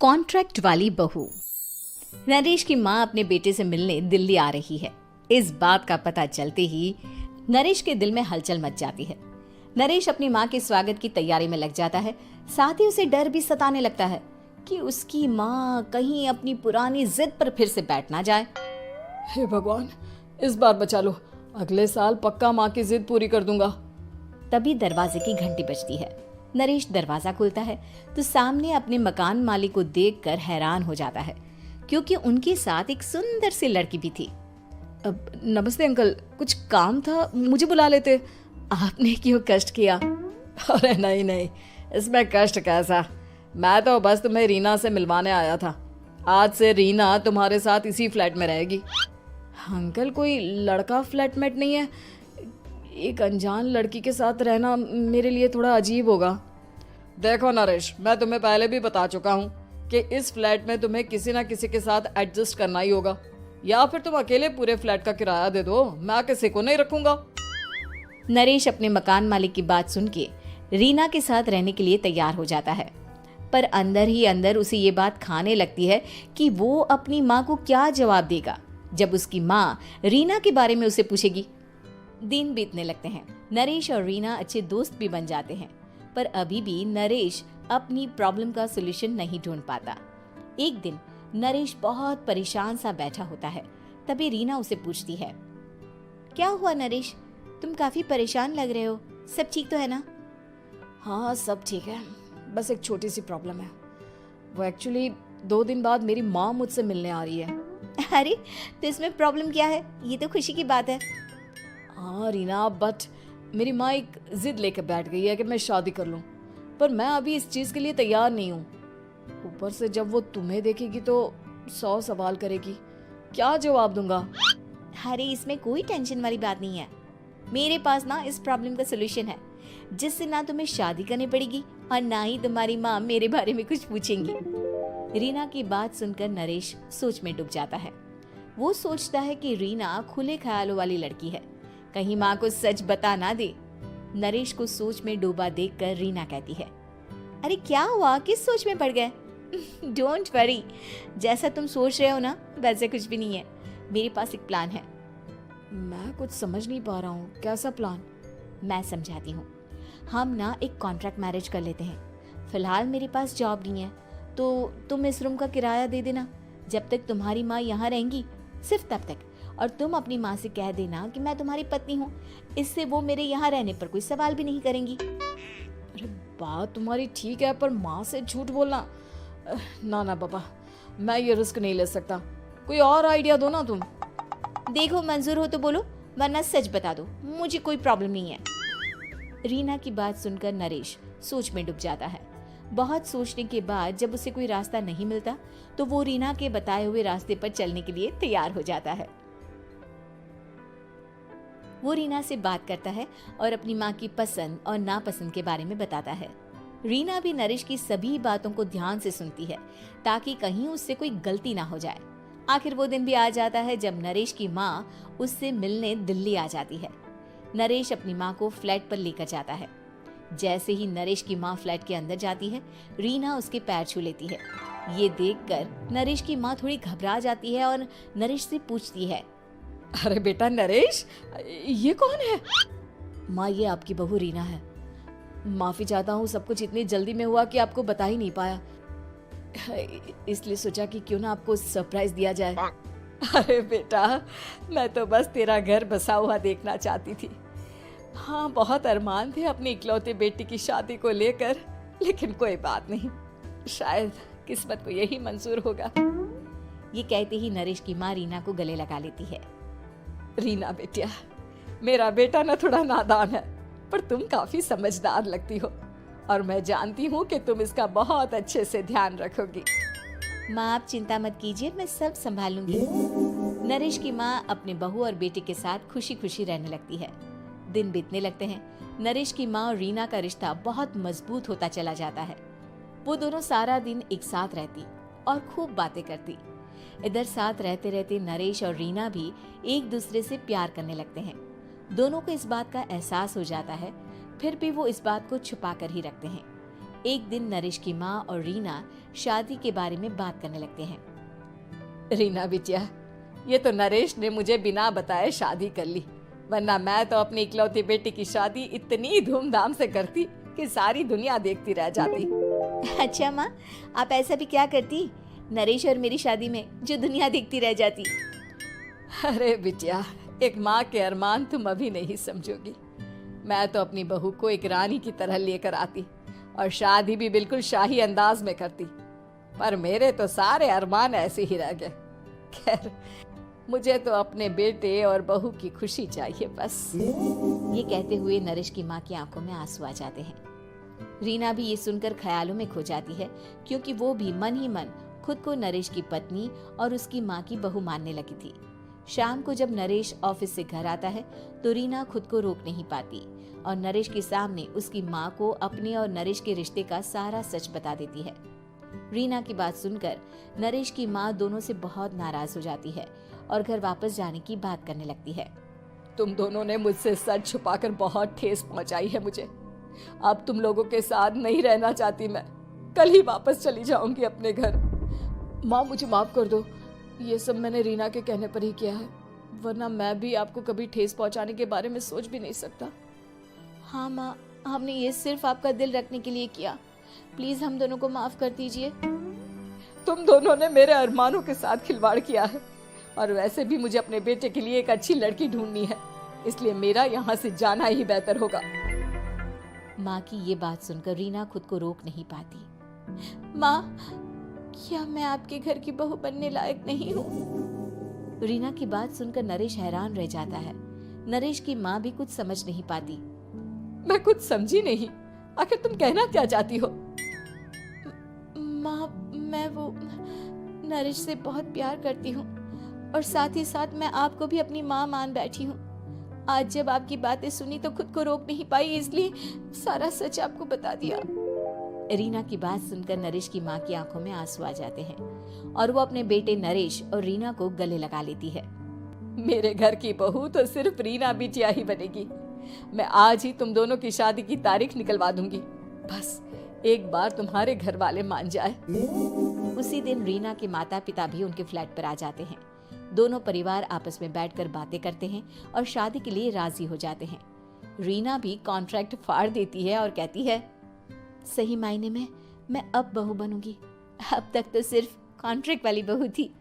Contract वाली बहू। नरेश की माँ अपने बेटे से मिलने दिल्ली आ रही है। इस बात का पता चलते ही नरेश के दिल में हलचल मच जाती है। नरेश अपनी माँ के स्वागत की तैयारी में लग जाता है। साथ ही उसे डर भी सताने लगता है कि उसकी माँ कहीं अपनी पुरानी जिद पर फिर से बैठ ना जाए। हे भगवान, इस बार बचा लो, अगले साल पक्का माँ की जिद पूरी कर दूंगा। तभी दरवाजे की घंटी बजती है। नरेश दरवाजा खोलता है तो सामने अपने मकान मालिक को देखकर हैरान हो जाता है, क्योंकि उनके साथ एक सुंदर सी लड़की भी थी। अब नमस्ते अंकल, कुछ काम था, मुझे बुला लेते। आपने क्यों कष्ट किया? अरे नहीं नहीं, इसमें कष्ट कैसा, मैं तो बस तुम्हें रीना से मिलवाने आया था। आज से रीना तुम्हारे साथ इसी फ्लैट में रहेगी। अंकल, कोई लड़का फ्लैटमेट नहीं है? एक अनजान लड़की के साथ रहना मेरे लिए थोड़ा अजीब होगा। देखो नरेश, मैं तुम्हें पहले भी बता चुका हूँ कि इस फ्लैट में तुम्हें किसी ना किसी के साथ एडजस्ट करना ही होगा, या फिर तुम अकेले पूरे फ्लैट का किराया दे दो, मैं किसी को नहीं रखूंगा। नरेश अपने मकान मालिक की बात सुन के रीना के साथ रहने के लिए तैयार हो जाता है, पर अंदर ही अंदर उसे ये बात खाने लगती है कि वो अपनी माँ को क्या जवाब देगा जब उसकी माँ रीना के बारे में उसे पूछेगी। दिन बीतने लगते हैं। नरेश और रीना अच्छे दोस्त भी बन जाते हैं, पर अभी भी नरेश अपनी प्रॉब्लम का सलूशन नहीं ढूंढ पाता। एक दिन नरेश बहुत परेशान सा बैठा होता है। तभी रीना उसे पूछती है, क्या हुआ नरेश, तुम काफी परेशान लग रहे हो, सब ठीक तो है ना? हाँ सब ठीक है, बस एक छोटी सी प्रॉब्लम है। वो एक्चुअली 2 दिन बाद मेरी माँ मुझसे मिलने आ रही है। अरे तो इसमें प्रॉब्लम क्या है, ये तो खुशी की बात है। हाँ रीना, बट मेरी माँ एक जिद लेकर बैठ गई है कि मैं शादी कर लूँ, पर मैं अभी इस चीज़ के लिए तैयार नहीं हूँ। ऊपर से जब वो तुम्हें देखेगी तो 100 सवाल करेगी, क्या जवाब दूंगा? अरे इसमें कोई टेंशन वाली बात नहीं है, मेरे पास ना इस प्रॉब्लम का सलूशन है, जिससे ना तुम्हें शादी करनी पड़ेगी और ना ही तुम्हारी माँ मेरे बारे में कुछ पूछेंगी। रीना की बात सुनकर नरेश सोच में डूब जाता है। वो सोचता है कि रीना खुले ख्यालों वाली लड़की है, कहीं माँ को सच बता ना दे। नरेश को सोच में डूबा देखकर रीना कहती है, अरे क्या हुआ, किस सोच में पड़ गए? डोंट वरी, जैसा तुम सोच रहे हो ना वैसे कुछ भी नहीं है, मेरे पास एक प्लान है। मैं कुछ समझ नहीं पा रहा हूँ, कैसा प्लान? मैं समझाती हूँ। हम ना एक कॉन्ट्रैक्ट मैरिज कर लेते हैं। फिलहाल मेरे पास जॉब नहीं है, तो तुम इस रूम का किराया दे देना जब तक तुम्हारी माँ यहाँ रहेंगी, सिर्फ तब तक। और तुम अपनी माँ से कह देना कि मैं तुम्हारी पत्नी हूँ, इससे वो मेरे यहाँ रहने पर कोई सवाल भी नहीं करेंगी। अरे बात तुम्हारी ठीक है, पर माँ से झूठ बोलना, ना ना पापा, मैं ये रिस्क नहीं ले सकता। कोई और आइडिया दो ना तुम। देखो मंजूर हो तो बोलो, वरना सच बता दो, मुझे कोई प्रॉब्लम नहीं है। रीना की बात सुनकर नरेश सोच में डूब जाता है। बहुत सोचने के बाद जब उसे कोई रास्ता नहीं मिलता तो वो रीना के बताए हुए रास्ते पर चलने के लिए तैयार हो जाता है। वो रीना से बात करता है और अपनी माँ की पसंद और नापसंद के बारे में बताता है। रीना भी नरेश की सभी बातों को ध्यान से सुनती है, ताकि कहीं उससे कोई गलती ना हो जाए। आखिर वो दिन भी आ जाता है जब नरेश की माँ उससे मिलने दिल्ली आ जाती है। नरेश अपनी माँ को फ्लैट पर लेकर जाता है। जैसे ही नरेश की माँ फ्लैट के अंदर जाती है, रीना उसके पैर छू लेती है। ये देखकर नरेश की माँ थोड़ी घबरा जाती है और नरेश से पूछती है, अरे बेटा नरेश, ये कौन है? माँ ये आपकी बहू रीना है। माफी चाहता हूँ, सब कुछ इतनी जल्दी में हुआ कि आपको बता ही नहीं पाया, इसलिए सोचा कि क्यों ना आपको सरप्राइज दिया जाए। अरे बेटा, मैं तो बस तेरा घर बसा हुआ देखना चाहती थी। हाँ, बहुत अरमान थे अपनी इकलौते बेटी की शादी को लेकर, लेकिन कोई बात नहीं, शायद किस्मत को यही मंजूर होगा। ये कहते ही नरेश की माँ रीना को गले लगा लेती है। रीना बेटिया, मेरा बेटा ना थोड़ा नादान है, पर तुम काफी समझदार लगती हो, और मैं जानती हूँ कि तुम इसका बहुत अच्छे से ध्यान रखोगी। माँ आप चिंता मत कीजिए, मैं सब संभाल लूंगी। नरेश की माँ अपने बहू और बेटे के साथ खुशी खुशी रहने लगती है। दिन बीतने लगते हैं। नरेश की माँ और रीना का रिश्ता बहुत मजबूत होता चला जाता है। वो दोनों सारा दिन एक साथ रहती और खूब बातें करती। इधर साथ रहते रहते नरेश और रीना भी एक दूसरे से प्यार करने लगते हैं। दोनों को इस बात का एहसास हो जाता है, फिर भी वो इस बात को छुपा कर ही रखते हैं। एक दिन नरेश की माँ और रीना शादी के बारे में बात करने लगते हैं। रीना बिटिया, ये तो नरेश ने मुझे बिना बताए शादी कर ली, वरना मैं तो अपनी इकलौती बेटी की शादी इतनी धूमधाम से करती कि सारी दुनिया देखती रह जाती। अच्छा माँ, आप ऐसा भी क्या करती नरेश और मेरी शादी में जो दुनिया देखती रह जाती? अरे बिटिया, एक माँ के अरमान तुम अभी नहीं समझोगी। मैं तो अपनी बहू को एक रानी की तरह लेकर आती और शादी भी बिल्कुल शाही अंदाज में करती, पर मेरे तो सारे अरमान ऐसे ही रह गए। खैर, मुझे तो अपने बेटे और बहू की खुशी चाहिए बस। ये कहते हुए नरेश की माँ की आंखों में आंसू आ जाते हैं। रीना भी ये सुनकर ख्यालों में खो जाती है, क्योंकि वो भी मन ही मन खुद को नरेश की पत्नी और उसकी माँ की बहू मानने लगी थी। शाम को जब नरेश ऑफिस से घर आता है तो रीना खुद को रोक नहीं पाती और नरेश के सामने उसकी माँ को अपने और नरेश के रिश्ते का सारा सच बता देती है। रीना की बात सुनकर नरेश की माँ दोनों से बहुत नाराज हो जाती है और घर वापस जाने की बात करने लगती है। तुम दोनों ने मुझसे सच छुपाकर बहुत ठेस पहुंचाई है मुझे। अब तुम लोगों के साथ नहीं रहना चाहती मैं, कल ही वापस चली जाऊंगी अपने घर। माँ, मुझे माफ कर दो, ये सब मैंने रीना के कहने पर ही किया है, वरना मैं भी आपको कभी ठेस पहुंचाने के बारे में सोच भी नहीं सकता। हाँ माँ, हमने ये सिर्फ आपका दिल रखने के लिए किया, प्लीज हम दोनों को माफ कर दीजिए। तुम दोनों ने मेरे अरमानों के साथ खिलवाड़ किया है, और वैसे भी मुझे अपने बेटे के लिए एक अच्छी लड़की ढूंढनी है, इसलिए मेरा यहाँ से जाना ही बेहतर होगा। माँ की ये बात सुनकर रीना खुद को रोक नहीं पाती। माँ, क्या मैं आपके घर की बहू बनने लायक नहीं हूँ? रीना की बात सुनकर नरेश हैरान रह जाता है। नरेश की माँ भी कुछ समझ नहीं पाती। मैं कुछ समझी नहीं, आखिर तुम कहना क्या चाहती हो? माँ, मैं वो नरेश से बहुत प्यार करती हूँ और साथ ही साथ मैं आपको भी अपनी माँ मान बैठी हूँ। आज जब आपकी बातें सुनी तो खुद को रोक नहीं पाई, इसलिए सारा सच आपको बता दिया। रीना की बात सुनकर नरेश की माँ की आंखों में आंसू आ जाते हैं और वो अपने बेटे नरेश और रीना को गले लगा लेती है। मेरे घर की बहू तो सिर्फ रीना बिटिया ही बनेगी। मैं आज ही तुम दोनों की शादी की तारीख निकलवा दूंगी, बस एक बार तुम्हारे घर वाले मान जाए। उसी दिन रीना के माता पिता भी उनके फ्लैट पर आ जाते हैं। दोनों परिवार आपस में बैठकर बातें करते हैं और शादी के लिए राजी हो जाते हैं। रीना भी कॉन्ट्रैक्ट फाड़ देती है और कहती है, सही मायने में मैं अब बहू बनूंगी, अब तक तो सिर्फ कॉन्ट्रैक्ट वाली बहू थी।